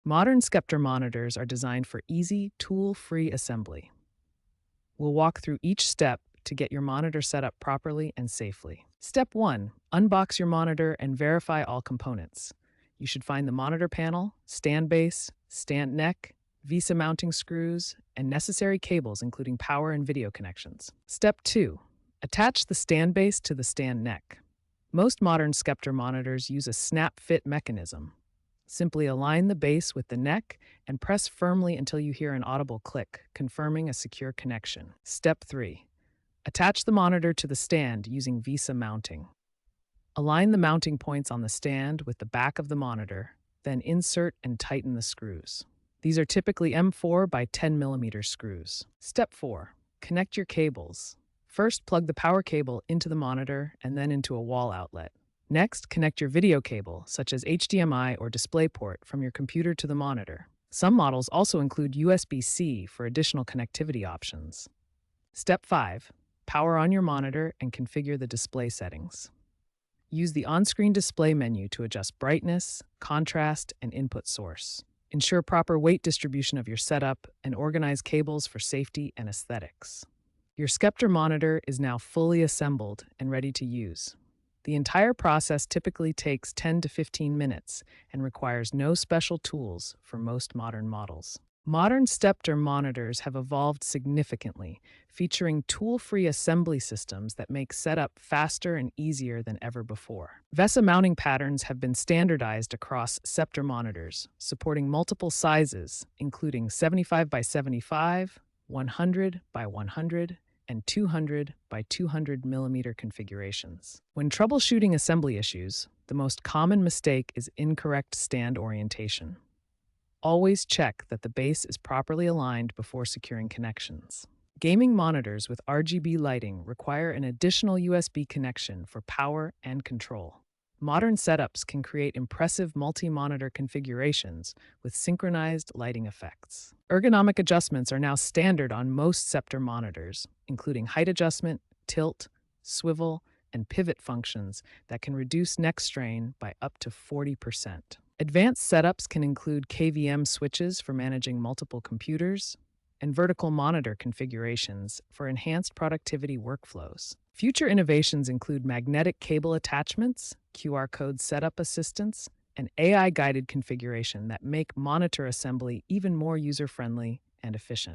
Modern Sceptre monitors are designed for easy, tool-free assembly. We'll walk through each step to get your monitor set up properly and safely. Step 1. Unbox your monitor and verify all components. You should find the monitor panel, stand base, stand neck, VESA mounting screws, and necessary cables including power and video connections. Step 2. Attach the stand base to the stand neck. Most modern Sceptre monitors use a snap fit mechanism. Simply align the base with the neck and press firmly until you hear an audible click, confirming a secure connection. Step 3. Attach the monitor to the stand using VESA mounting. Align the mounting points on the stand with the back of the monitor, then insert and tighten the screws. These are typically M4 by 10mm screws. Step 4. Connect your cables. First, plug the power cable into the monitor and then into a wall outlet. Next, connect your video cable, such as HDMI or DisplayPort, from your computer to the monitor. Some models also include USB-C for additional connectivity options. Step 5. Power on your monitor and configure the display settings. Use the on-screen display menu to adjust brightness, contrast, and input source. Ensure proper weight distribution of your setup and organize cables for safety and aesthetics. Your Sceptre monitor is now fully assembled and ready to use. The entire process typically takes 10 to 15 minutes and requires no special tools for most modern models. Modern Sceptre monitors have evolved significantly, featuring tool-free assembly systems that make setup faster and easier than ever before. VESA mounting patterns have been standardized across Sceptre monitors, supporting multiple sizes, including 75 by 75, 100 by 100, and 200 by 200mm configurations. When troubleshooting assembly issues, the most common mistake is incorrect stand orientation. Always check that the base is properly aligned before securing connections. Gaming monitors with RGB lighting require an additional USB connection for power and control. Modern setups can create impressive multi-monitor configurations with synchronized lighting effects. Ergonomic adjustments are now standard on most Sceptre monitors, including height adjustment, tilt, swivel, and pivot functions that can reduce neck strain by up to 40%. Advanced setups can include KVM switches for managing multiple computers, and vertical monitor configurations for enhanced productivity workflows. Future innovations include magnetic cable attachments, QR code setup assistance, and AI-guided configuration that make monitor assembly even more user-friendly and efficient.